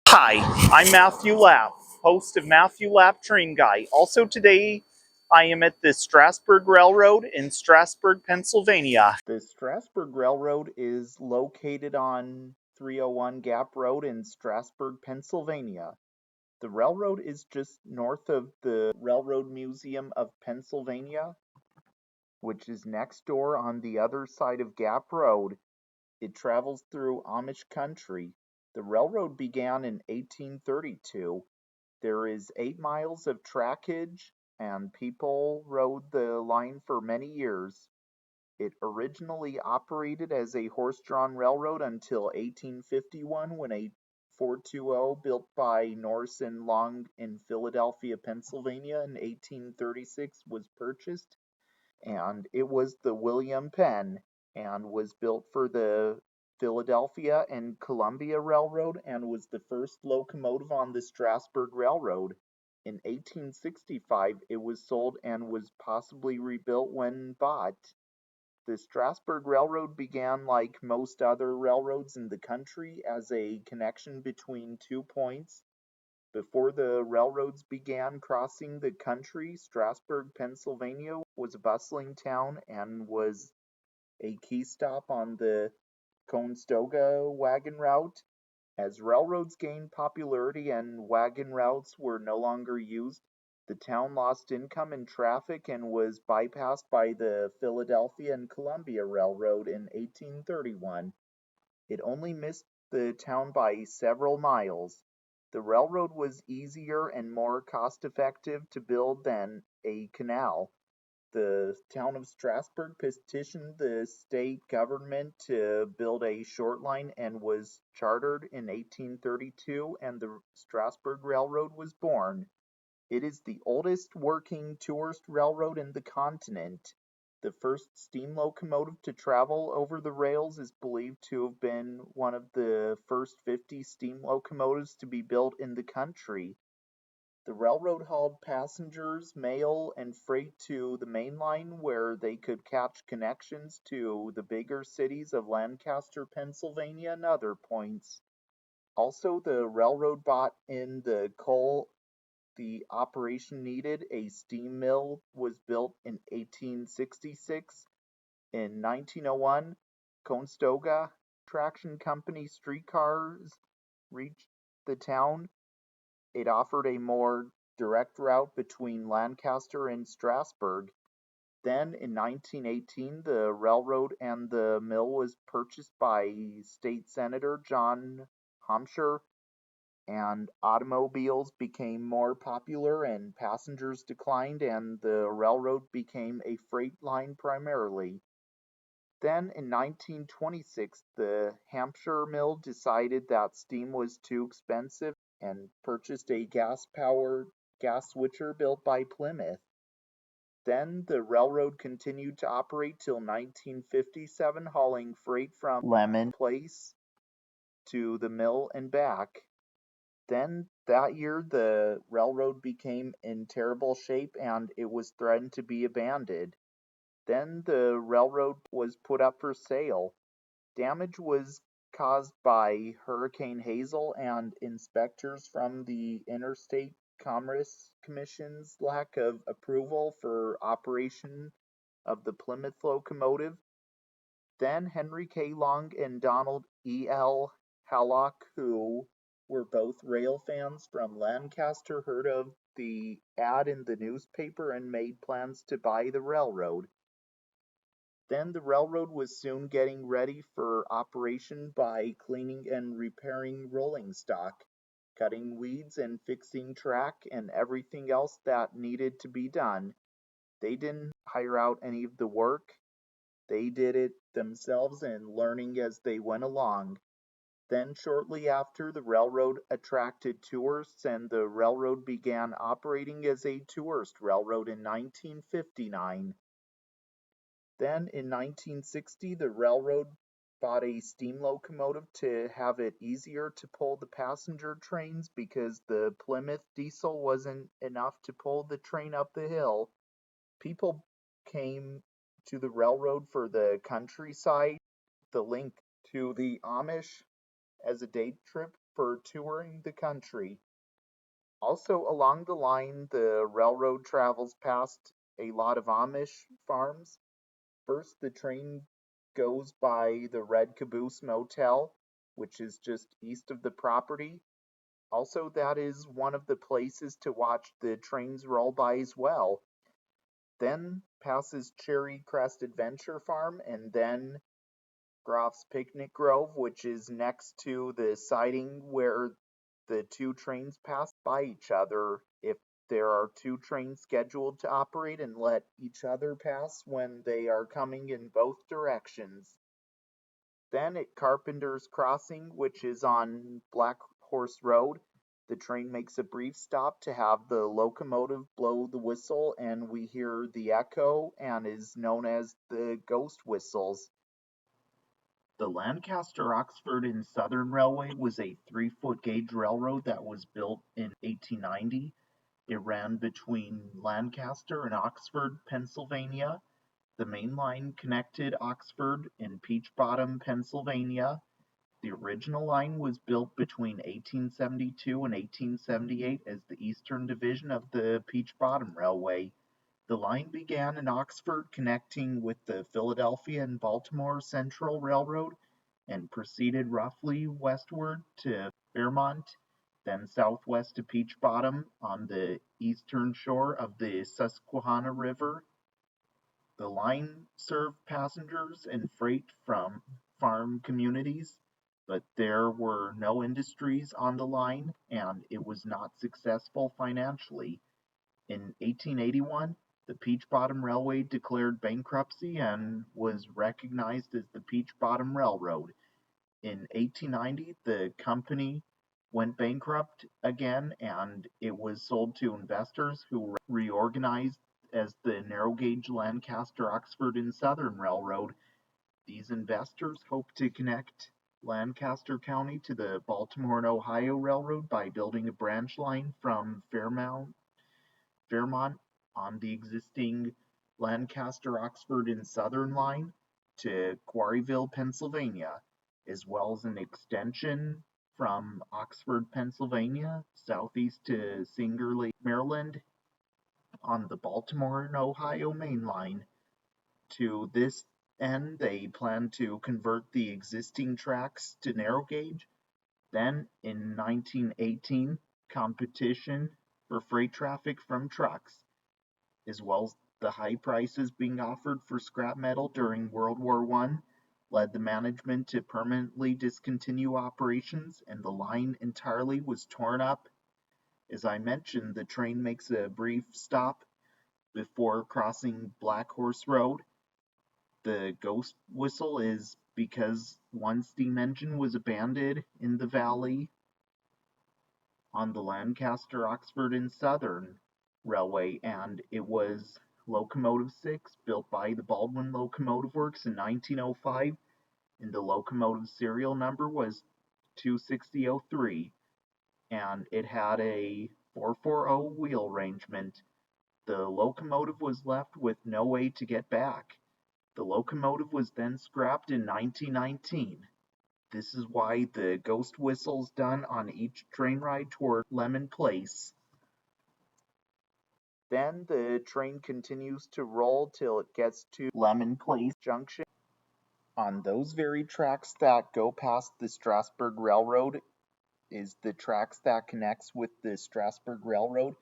Hi, I'm Matthew Lapp, host of Matthew Lapp Train Guy. Also today, I am at the Strasburg Railroad in Strasburg, Pennsylvania. The Strasburg Railroad is located on 301 Gap Road in Strasburg, Pennsylvania. The railroad is just north of the Railroad Museum of Pennsylvania, which is next door on the other side of Gap Road. It travels through Amish country. The railroad began in 1832. There is 8 miles of trackage, and people rode the line for many years. It originally operated as a horse-drawn railroad until 1851 when a 420 built by Norris and Long in Philadelphia, Pennsylvania in 1836 was purchased, and it was the William Penn and was built for the Philadelphia and Columbia Railroad and was the first locomotive on the Strasburg Railroad. In 1865, it was sold and was possibly rebuilt when bought. The Strasburg Railroad began, like most other railroads in the country, as a connection between 2 points. Before the railroads began crossing the country, Strasburg, Pennsylvania was a bustling town and was a key stop on the Conestoga wagon route. As railroads gained popularity and wagon routes were no longer used, the town lost income and traffic and was bypassed by the Philadelphia and Columbia Railroad in 1831. It only missed the town by several miles. The railroad was easier and more cost-effective to build than a canal. The town of Strasburg petitioned the state government to build a short line and was chartered in 1832, and the Strasburg Railroad was born. It is the oldest working tourist railroad in the continent. The first steam locomotive to travel over the rails is believed to have been one of the first 50 steam locomotives to be built in the country. The railroad hauled passengers, mail, and freight to the main line where they could catch connections to the bigger cities of Lancaster, Pennsylvania, and other points. Also, the railroad bought in the coal the operation needed. A steam mill was built in 1866. In 1901, Conestoga Traction Company streetcars reached the town. It offered a more direct route between Lancaster and Strasburg. Then, in 1918, the railroad and the mill was purchased by State Senator John Hampshire, and automobiles became more popular and passengers declined, and the railroad became a freight line primarily. Then in 1926, the Hampshire mill decided that steam was too expensive and purchased a gas-powered gas switcher built by Plymouth. Then the railroad continued to operate till 1957, hauling freight from Lemon Place to the mill and back. Then that year, the railroad became in terrible shape and it was threatened to be abandoned. Then the railroad was put up for sale. Damage was caused by Hurricane Hazel, and inspectors from the Interstate Commerce Commission's lack of approval for operation of the Plymouth locomotive. Then Henry K. Long and Donald E. L. Hallock, who were both rail fans from Lancaster, heard of the ad in the newspaper and made plans to buy the railroad. Then the railroad was soon getting ready for operation by cleaning and repairing rolling stock, cutting weeds and fixing track and everything else that needed to be done. They didn't hire out any of the work. They did it themselves and learning as they went along. Then shortly after, the railroad attracted tourists and the railroad began operating as a tourist railroad in 1959. Then in 1960, the railroad bought a steam locomotive to have it easier to pull the passenger trains because the Plymouth diesel wasn't enough to pull the train up the hill. People came to the railroad for the countryside, the link to the Amish, as a day trip for touring the country. Also, along the line, the railroad travels past a lot of Amish farms. First, the train goes by the Red Caboose Motel, which is just east of the property. Also, that is one of the places to watch the trains roll by as well. Then passes Cherry Crest Adventure Farm and then Groff's Picnic Grove, which is next to the siding where the two trains pass by each other if there are two trains scheduled to operate and let each other pass when they are coming in both directions. Then at Carpenter's Crossing, which is on Black Horse Road, the train makes a brief stop to have the locomotive blow the whistle, and we hear the echo and is known as the ghost whistles. The Lancaster, Oxford and Southern Railway was a 3-foot gauge railroad that was built in 1890. It ran between Lancaster and Oxford, Pennsylvania. The main line connected Oxford and Peach Bottom, Pennsylvania. The original line was built between 1872 and 1878 as the eastern division of the Peach Bottom Railway. The line began in Oxford, connecting with the Philadelphia and Baltimore Central Railroad, and proceeded roughly westward to Fairmont, then southwest to Peach Bottom on the eastern shore of the Susquehanna River. The line served passengers and freight from farm communities, but there were no industries on the line, and it was not successful financially. In 1881, the Peach Bottom Railway declared bankruptcy and was recognized as the Peach Bottom Railroad. In 1890, the company went bankrupt again and it was sold to investors who reorganized as the narrow gauge Lancaster, Oxford and Southern Railroad. These investors hoped to connect Lancaster County to the Baltimore and Ohio Railroad by building a branch line from Fairmont on the existing Lancaster, Oxford and Southern line to Quarryville, Pennsylvania, as well as an extension from Oxford, Pennsylvania, southeast to Singer Lake, Maryland, on the Baltimore and Ohio main line. To this end, they plan to convert the existing tracks to narrow gauge. Then, in 1918, competition for freight traffic from trucks, as well as the high prices being offered for scrap metal during World War I, led the management to permanently discontinue operations, and the line entirely was torn up. As I mentioned, the train makes a brief stop before crossing Black Horse Road. The ghost whistle is because one steam engine was abandoned in the valley on the Lancaster, Oxford and Southern Railway, and it was Locomotive 6, built by the Baldwin Locomotive Works in 1905, and the locomotive serial number was 26003, and it had a 440 wheel arrangement. The locomotive was left with no way to get back. The locomotive was then scrapped in 1919. This is why the ghost whistle's done on each train ride toward Lemon Place. Then the train continues to roll till it gets to Lemon Place Junction. On those very tracks that go past the Strasburg Railroad is the tracks that connects with the Strasburg Railroad,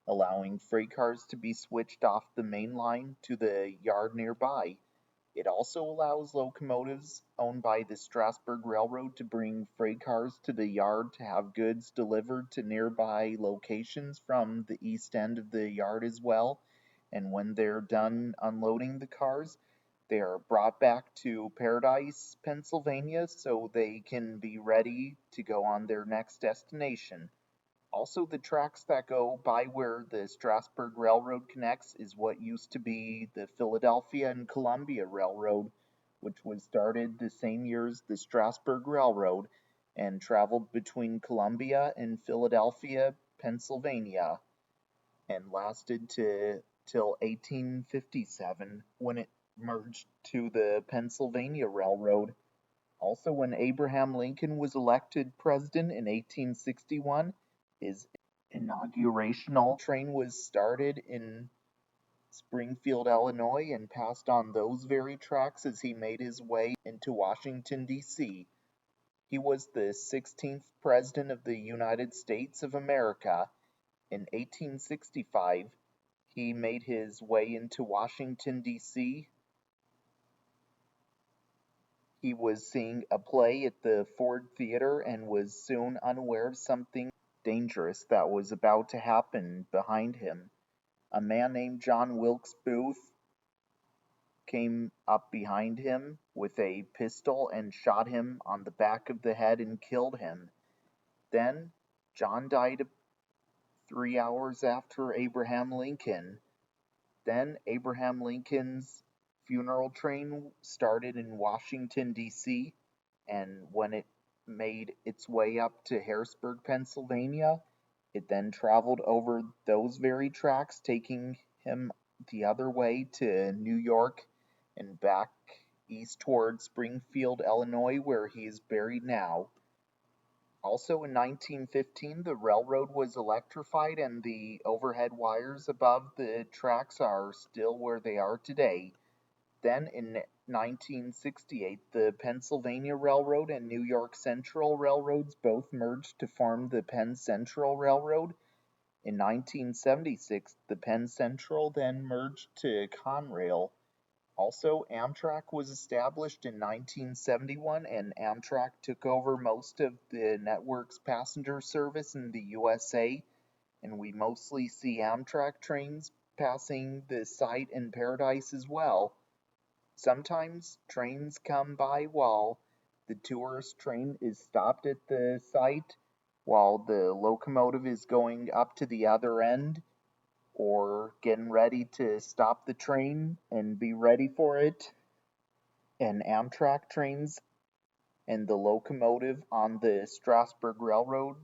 allowing freight cars to be switched off the main line to the yard nearby. It also allows locomotives owned by the Strasburg Railroad to bring freight cars to the yard to have goods delivered to nearby locations from the east end of the yard as well. And when they're done unloading the cars, they are brought back to Paradise, Pennsylvania, so they can be ready to go on their next destination. Also, the tracks that go by where the Strasburg Railroad connects is what used to be the Philadelphia and Columbia Railroad, which was started the same year as the Strasburg Railroad and traveled between Columbia and Philadelphia, Pennsylvania, and lasted till 1857 when it merged to the Pennsylvania Railroad. Also, when Abraham Lincoln was elected president in 1861, his inaugurational train was started in Springfield, Illinois, and passed on those very tracks as he made his way into Washington, D.C. He was the 16th President of the United States of America. In 1865, he made his way into Washington, D.C. He was seeing a play at the Ford Theater and was soon unaware of something dangerous that was about to happen behind him. A man named John Wilkes Booth came up behind him with a pistol and shot him on the back of the head and killed him. Then John died 3 hours after Abraham Lincoln. Then Abraham Lincoln's funeral train started in Washington, D.C., and when it made its way up to Harrisburg, Pennsylvania, it then traveled over those very tracks, taking him the other way to New York and back east toward Springfield, Illinois, where he is buried now. Also in 1915, the railroad was electrified and the overhead wires above the tracks are still where they are today. Then in 1968, the Pennsylvania Railroad and New York Central Railroads both merged to form the Penn Central Railroad. In 1976, the Penn Central then merged to Conrail. Also, Amtrak was established in 1971, and Amtrak took over most of the network's passenger service in the USA, and we mostly see Amtrak trains passing the site in Paradise as well. Sometimes trains come by while the tourist train is stopped at the site, while the locomotive is going up to the other end, or getting ready to stop the train and be ready for it. And Amtrak trains and the locomotive on the Strasburg Railroad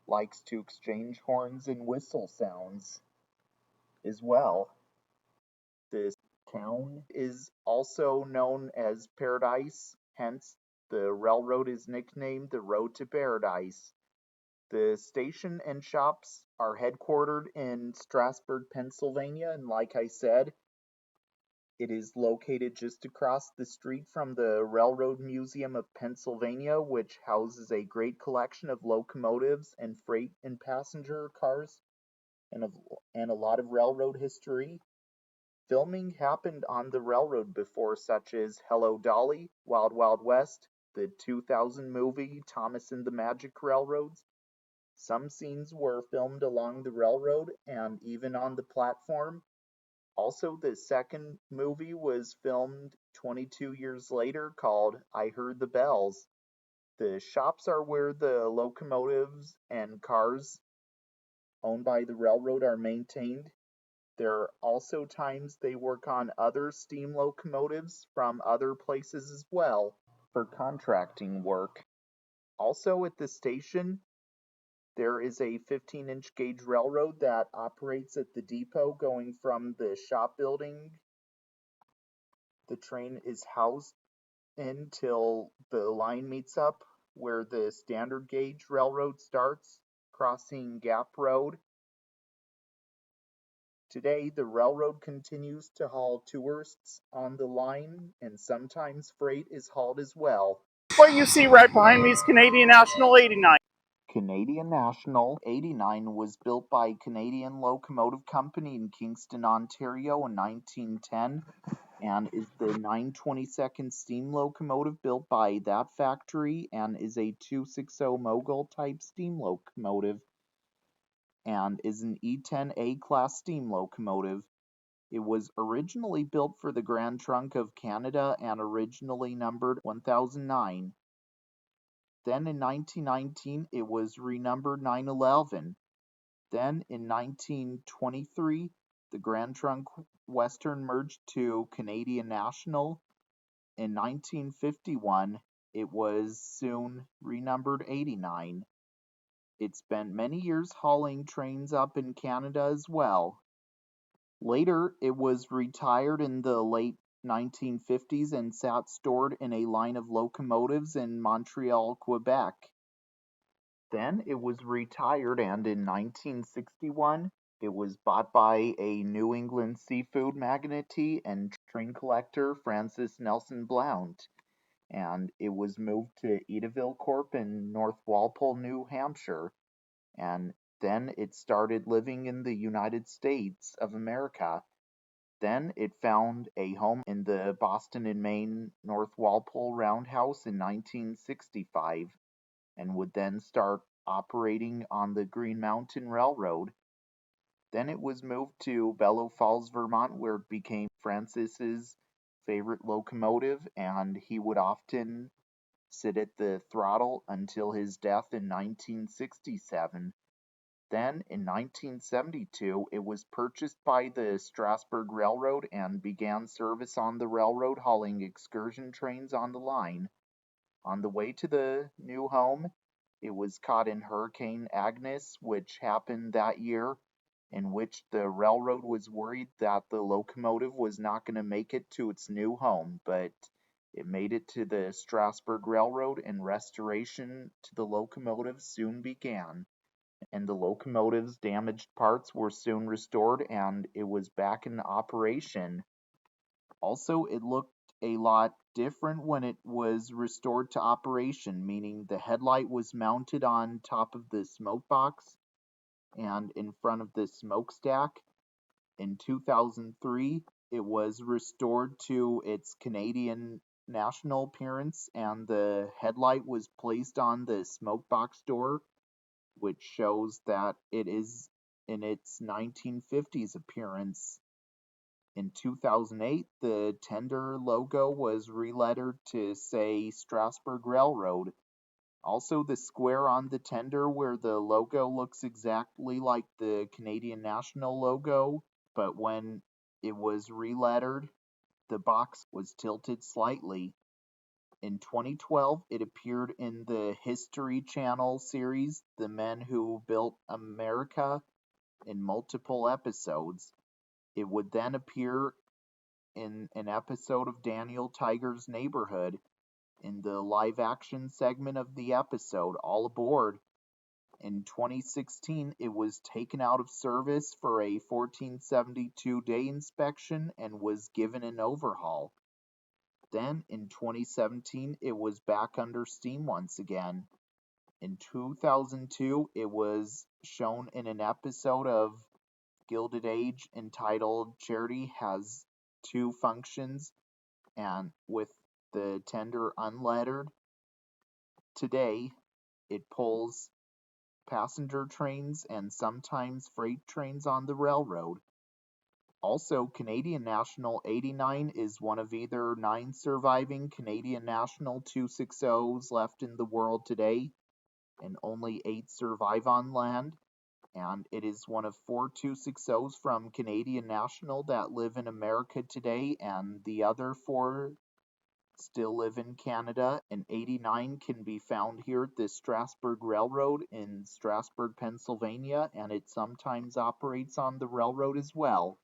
likes to exchange horns and whistle sounds as well. This town is also known as Paradise, hence the railroad is nicknamed the Road to Paradise. The station and shops are headquartered in Strasburg, Pennsylvania, and like I said, it is located just across the street from the Railroad Museum of Pennsylvania, which houses a great collection of locomotives and freight and passenger cars and a lot of railroad history. Filming happened on the railroad before, such as Hello Dolly, Wild Wild West, the 2000 movie Thomas and the Magic Railroads. Some scenes were filmed along the railroad and even on the platform. Also, the second movie was filmed 22 years later called I Heard the Bells. The shops are where the locomotives and cars owned by the railroad are maintained. There are also times they work on other steam locomotives from other places as well for contracting work. Also at the station, there is a 15-inch gauge railroad that operates at the depot going from the shop building the train is housed until the line meets up where the standard gauge railroad starts, crossing Gap Road. Today, the railroad continues to haul tourists on the line, and sometimes freight is hauled as well. What you see right behind me is Canadian National 89. Canadian National 89 was built by Canadian Locomotive Company in Kingston, Ontario in 1910 and is the 922nd steam locomotive built by that factory and is a 260 Mogul type steam locomotive and is an E10A class steam locomotive. It was originally built for the Grand Trunk of Canada and originally numbered 1009. Then in 1919 it was renumbered 911. Then in 1923 the Grand Trunk Western merged to Canadian National. In 1951 it was soon renumbered 89. It spent many years hauling trains up in Canada as well. Later it was retired in the late 1950s and sat stored in a line of locomotives in Montreal, Quebec. Then it was retired, and in 1961 it was bought by a New England seafood magnate and train collector, Francis Nelson Blount, and it was moved to Edaville Corp in North Walpole, New Hampshire, and then it started living in the United States of America. Then it found a home in the Boston and Maine North Walpole Roundhouse in 1965 and would then start operating on the Green Mountain Railroad. Then it was moved to Bellow Falls, Vermont, where it became Francis's favorite locomotive, and he would often sit at the throttle until his death in 1967. Then, in 1972, it was purchased by the Strasburg Railroad and began service on the railroad, hauling excursion trains on the line. On the way to the new home, it was caught in Hurricane Agnes, which happened that year, in which the railroad was worried that the locomotive was not going to make it to its new home, but it made it to the Strasburg Railroad, and restoration to the locomotive soon began, and the locomotive's damaged parts were soon restored, and it was back in operation. Also, it looked a lot different when it was restored to operation, meaning the headlight was mounted on top of the smoke box and in front of the smokestack. In 2003, it was restored to its Canadian national appearance, and the headlight was placed on the smoke box door, which shows that it is in its 1950s appearance. In 2008, the tender logo was relettered to say Strasburg Railroad. Also, the square on the tender where the logo looks exactly like the Canadian National logo, but when it was relettered, the box was tilted slightly. In 2012, it appeared in the History Channel series The Men Who Built America in multiple episodes. It would then appear in an episode of Daniel Tiger's Neighborhood. In the live action segment of the episode, All Aboard. In 2016, it was taken out of service for a 1472-day inspection and was given an overhaul. Then, in 2017, it was back under steam once again. In 2002, it was shown in an episode of Gilded Age entitled Charity Has Two Functions, and with the tender unlettered. Today, it pulls passenger trains and sometimes freight trains on the railroad. Also, Canadian National 89 is one of either 9 surviving Canadian National 260s left in the world today, and only 8 survive on land, and it is one of 4 260s from Canadian National that live in America today, and the other 4 still live in Canada. And 89 can be found here at the Strasburg Railroad in Strasburg, Pennsylvania, and it sometimes operates on the railroad as well.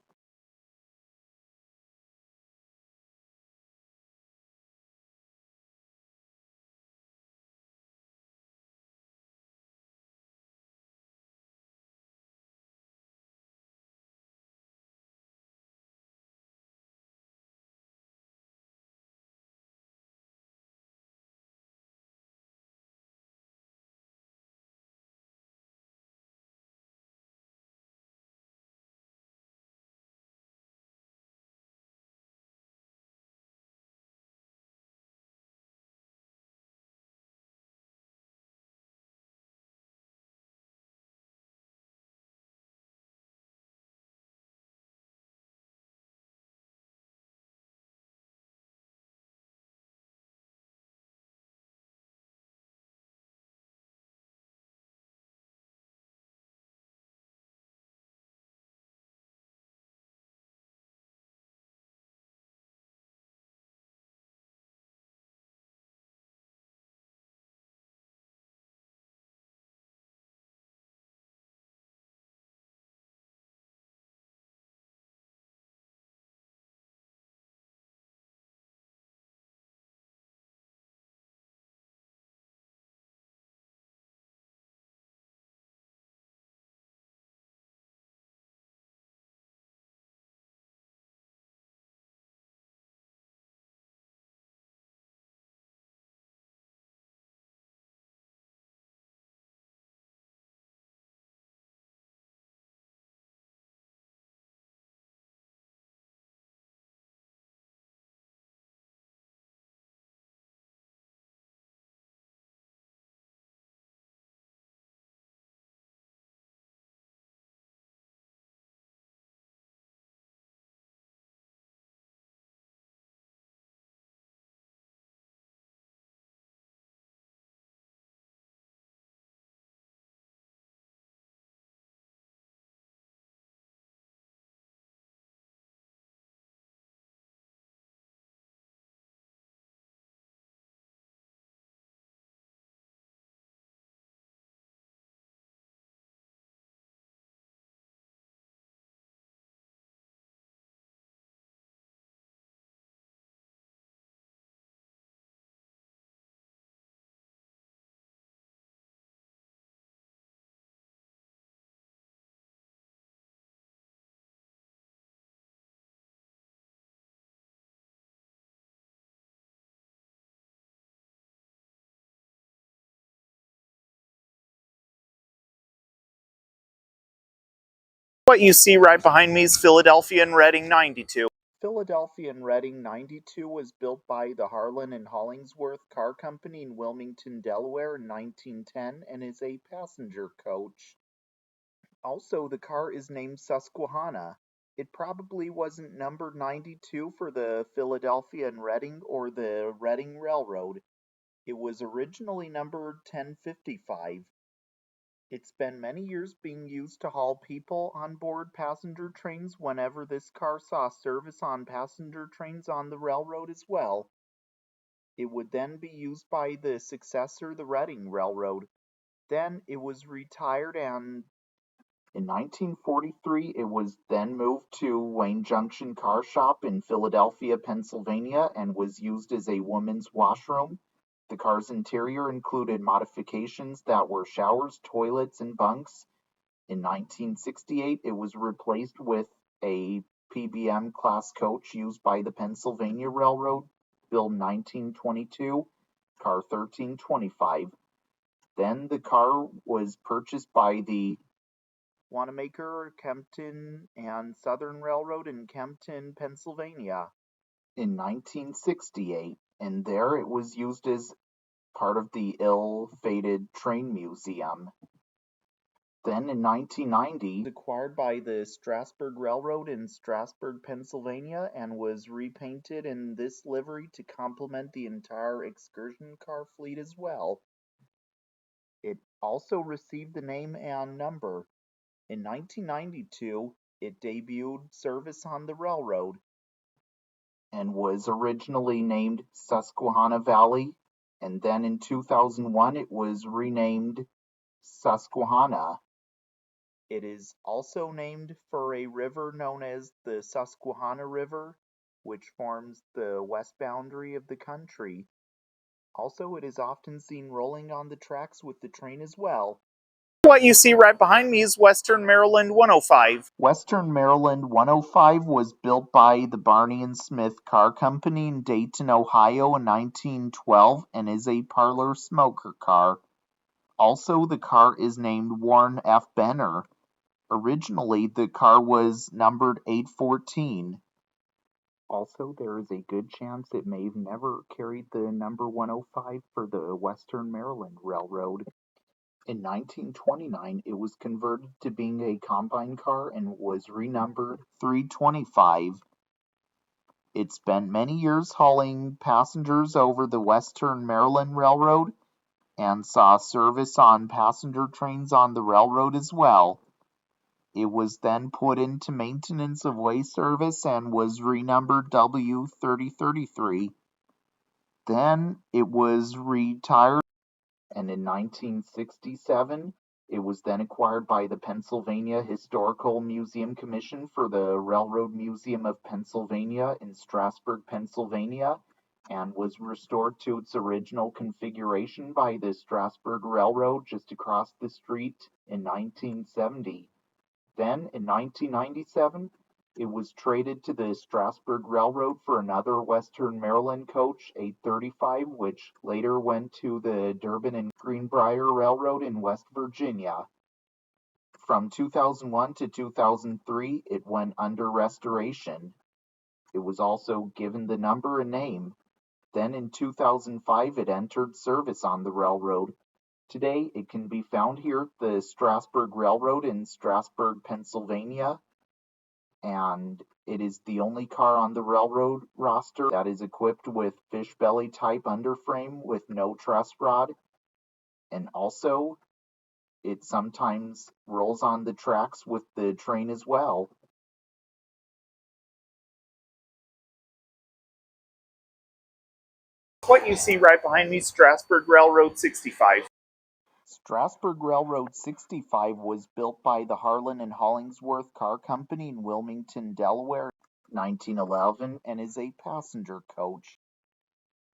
What you see right behind me is Philadelphia and Reading 92. Philadelphia and Reading 92 was built by the Harlan and Hollingsworth Car Company in Wilmington, Delaware in 1910 and is a passenger coach. Also, the car is named Susquehanna. It probably wasn't numbered 92 for the Philadelphia and Reading or the Reading Railroad. It was originally numbered 1055. It's been many years being used to haul people on board passenger trains whenever this car saw service on passenger trains on the railroad as well. It would then be used by the successor, the Reading Railroad. Then it was retired, and in 1943 it was then moved to Wayne Junction Car Shop in Philadelphia, Pennsylvania, and was used as a women's washroom. The car's interior included modifications that were showers, toilets, and bunks. In 1968, it was replaced with a PBM class coach used by the Pennsylvania Railroad, built 1922, car 1325. Then the car was purchased by the Wanamaker, Kempton, and Southern Railroad in Kempton, Pennsylvania in 1968, and there it was used as part of the ill-fated train museum. Then in 1990, it was acquired by the Strasburg Railroad in Strasburg, Pennsylvania, and was repainted in this livery to complement the entire excursion car fleet as well. It also received the name and number. In 1992, it debuted service on the railroad and was originally named Susquehanna Valley, and then in 2001 it was renamed Susquehanna. It is also named for a river known as the Susquehanna River, which forms the west boundary of the country. Also, it is often seen rolling on the tracks with the train as well. What you see right behind me is Western Maryland 105. Western Maryland 105 was built by the Barney and Smith Car Company in Dayton, Ohio in 1912 and is a parlor smoker car. Also, the car is named Warren F. Benner. Originally, the car was numbered 814. Also, there is a good chance it may have never carried the number 105 for the Western Maryland Railroad. In 1929, it was converted to being a combine car and was renumbered 325. It spent many years hauling passengers over the Western Maryland Railroad and saw service on passenger trains on the railroad as well. It was then put into maintenance of way service and was renumbered W3033. Then it was retired, and in 1967 it was then acquired by the Pennsylvania Historical Museum Commission for the Railroad Museum of Pennsylvania in Strasburg, Pennsylvania, and was restored to its original configuration by the Strasburg Railroad just across the street in 1970. Then, in 1997, it was traded to the Strasburg Railroad for another Western Maryland coach, 835, which later went to the Durbin and Greenbrier Railroad in West Virginia. From 2001 to 2003, it went under restoration. It was also given the number and name. Then in 2005, it entered service on the railroad. Today, it can be found here at the Strasburg Railroad in Strasburg, Pennsylvania, and it is the only car on the railroad roster that is equipped with fish belly type underframe with no truss rod, and also it sometimes rolls on the tracks with the train as well. What you see right behind me is Strasburg Railroad 65. Strasburg Railroad 65 was built by the Harlan and Hollingsworth Car Company in Wilmington, Delaware, 1911, and is a passenger coach.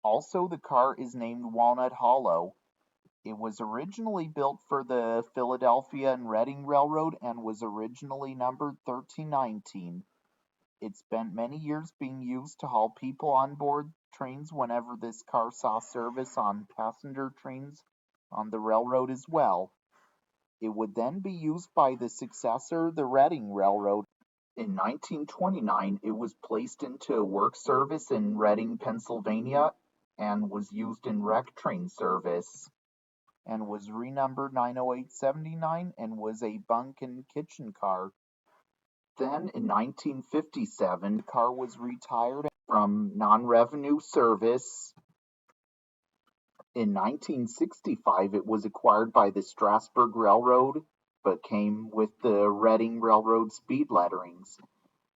Also, the car is named Walnut Hollow. It was originally built for the Philadelphia and Reading Railroad and was originally numbered 1319. It spent many years being used to haul people on board trains whenever this car saw service on passenger trains on the railroad as well. It would then be used by the successor, the Reading Railroad. In 1929, it was placed into work service in Reading, Pennsylvania, and was used in wreck train service, and was renumbered 90879 and was a bunk and kitchen car. Then in 1957, the car was retired from non-revenue service. In 1965, it was acquired by the Strasburg Railroad, but came with the Reading Railroad speed letterings.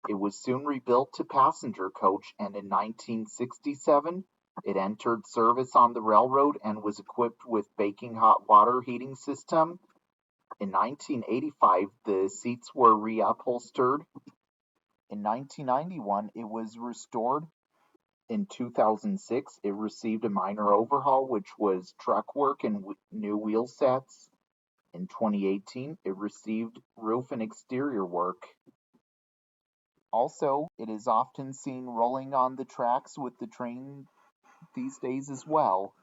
It was soon rebuilt to passenger coach, and in 1967, it entered service on the railroad and was equipped with baking hot water heating system. In 1985, the seats were reupholstered. In 1991, it was restored. In 2006, it received a minor overhaul, which was truck work and new wheel sets. In 2018, it received roof and exterior work. Also, it is often seen rolling on the tracks with the train these days as well.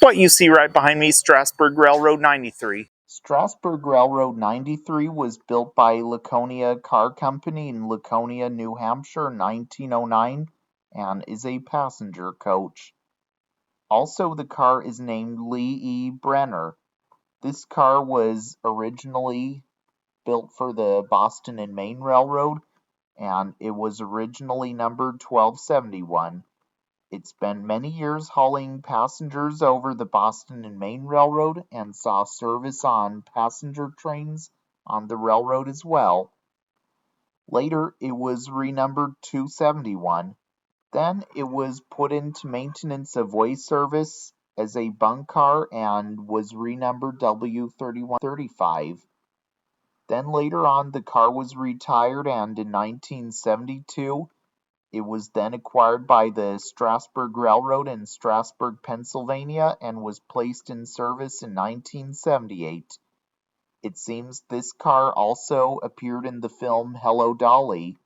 What you see right behind me, Strasburg Railroad 93. Strasburg Railroad 93 was built by Laconia Car Company in Laconia, New Hampshire in 1909 and is a passenger coach. Also, the car is named Lee E. Brenner. This car was originally built for the Boston and Maine Railroad, and it was originally numbered 1271. It spent many years hauling passengers over the Boston and Maine Railroad and saw service on passenger trains on the railroad as well. Later, it was renumbered 271. Then it was put into maintenance of way service as a bunk car and was renumbered W3135. Then later on the car was retired, and in 1972 it was then acquired by the Strasburg Railroad in Strasburg, Pennsylvania, and was placed in service in 1978. It seems this car also appeared in the film Hello, Dolly.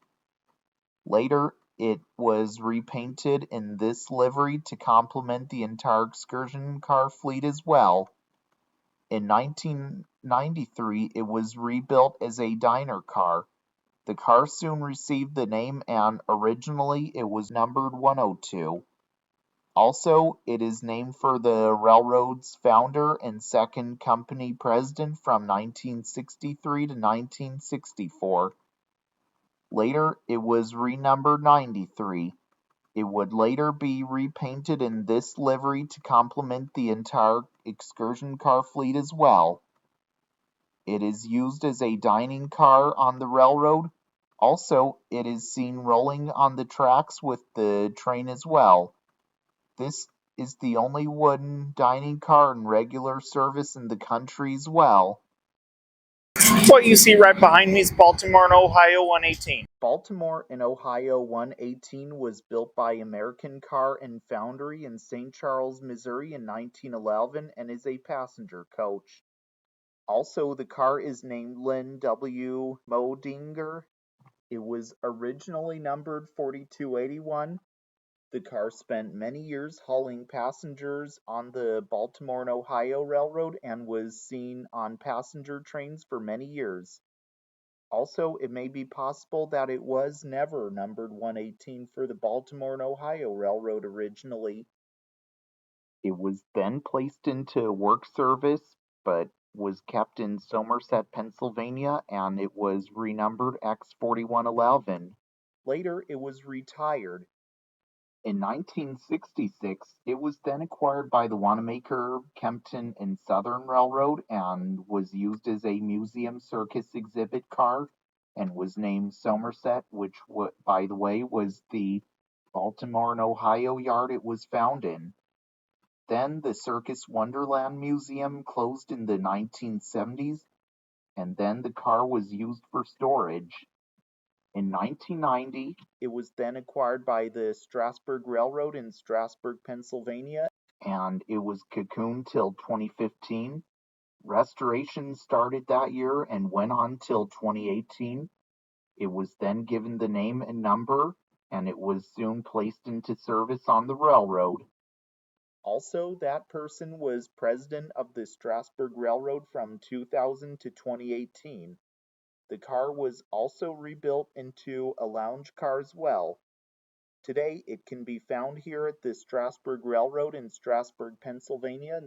Later, it was repainted in this livery to complement the entire excursion car fleet as well. In 1993, it was rebuilt as a diner car. The car soon received the name, and originally it was numbered 102. Also, it is named for the railroad's founder and second company president from 1963 to 1964. Later, it was renumbered 93. It would later be repainted in this livery to complement the entire excursion car fleet as well. It is used as a dining car on the railroad. Also, it is seen rolling on the tracks with the train as well. This is the only wooden dining car in regular service in the country as well. What you see right behind me is Baltimore and Ohio 118. Baltimore and Ohio 118 was built by American Car and Foundry in St. Charles, Missouri in 1911 and is a passenger coach. Also, the car is named Lynn W. Modinger. It was originally numbered 4281. The car spent many years hauling passengers on the Baltimore and Ohio Railroad and was seen on passenger trains for many years. Also, it may be possible that it was never numbered 118 for the Baltimore and Ohio Railroad originally. It was then placed into work service, but was kept in Somerset, Pennsylvania, and it was renumbered X4111. Later, it was retired. In 1966, it was then acquired by the Wanamaker, Kempton, and Southern Railroad and was used as a museum circus exhibit car and was named Somerset, which, by the way, was the Baltimore and Ohio yard it was found in. Then the Circus Wonderland Museum closed in the 1970s, and then the car was used for storage. In 1990, it was then acquired by the Strasburg Railroad in Strasburg, Pennsylvania, and it was cocooned till 2015. Restoration started that year and went on till 2018. It was then given the name and number, and it was soon placed into service on the railroad. Also, that person was president of the Strasburg Railroad from 2000 to 2018. The car was also rebuilt into a lounge car as well. Today, it can be found here at the Strasburg Railroad in Strasburg, Pennsylvania,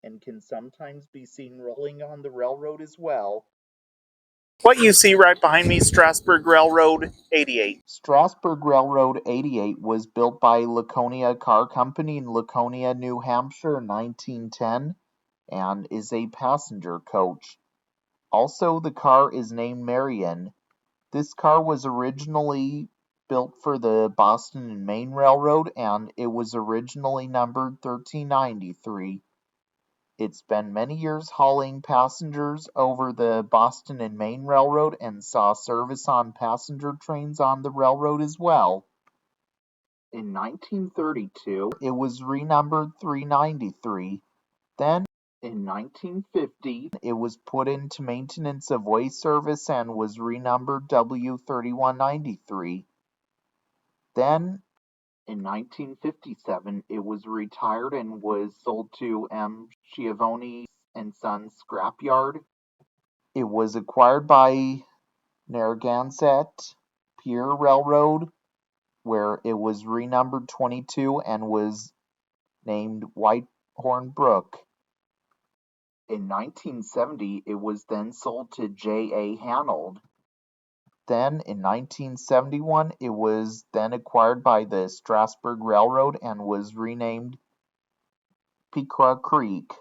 and can sometimes be seen rolling on the railroad as well. What you see right behind me, Strasburg Railroad 88. Strasburg Railroad 88 was built by Laconia Car Company in Laconia, New Hampshire in 1910 and is a passenger coach. Also, the car is named Marion. This car was originally built for the Boston and Maine Railroad and it was originally numbered 1393. It's been many years hauling passengers over the Boston and Maine Railroad and saw service on passenger trains on the railroad as well. In 1932, it was renumbered 393. Then, in 1950, it was put into maintenance of way service and was renumbered W3193. Then, in 1957, it was retired and was sold to M. Schiavone and Sons scrapyard. It was acquired by Narragansett Pier Railroad, where it was renumbered 22 and was named Whitehorn Brook. In 1970, it was then sold to J. A. Hanold. Then, in 1971, it was then acquired by the Strasburg Railroad and was renamed Pequot Creek.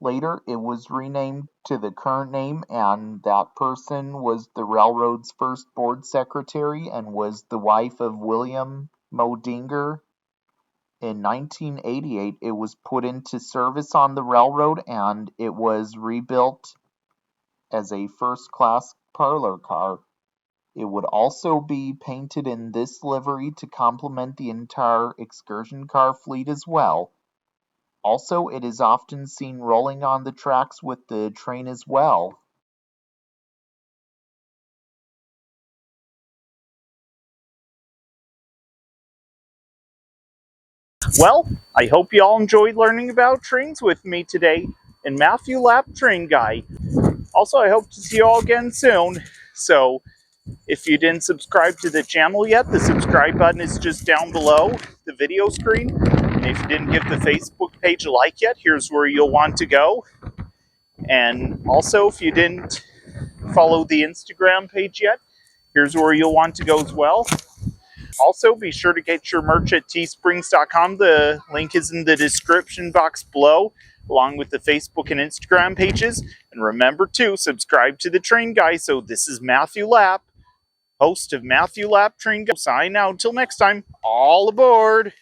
Later, it was renamed to the current name, and that person was the railroad's first board secretary and was the wife of William Modinger. In 1988, it was put into service on the railroad and it was rebuilt as a first-class parlor car. It would also be painted in this livery to complement the entire excursion car fleet as well. Also, it is often seen rolling on the tracks with the train as well. Well, I hope you all enjoyed learning about trains with me today in Matthew Lap Train Guy. Also, I hope to see you all again soon. So, if you didn't subscribe to the channel yet, the subscribe button is just down below the video screen. And if you didn't give the Facebook page a like yet, here's where you'll want to go. And also, if you didn't follow the Instagram page yet, here's where you'll want to go as well. Also, be sure to get your merch at teesprings.com. The link is in the description box below, along with the Facebook and Instagram pages. And remember to subscribe to the Train Guy. So this is Matthew Lapp, host of Matthew Lap Train Guy. Sign out. Until next time, all aboard.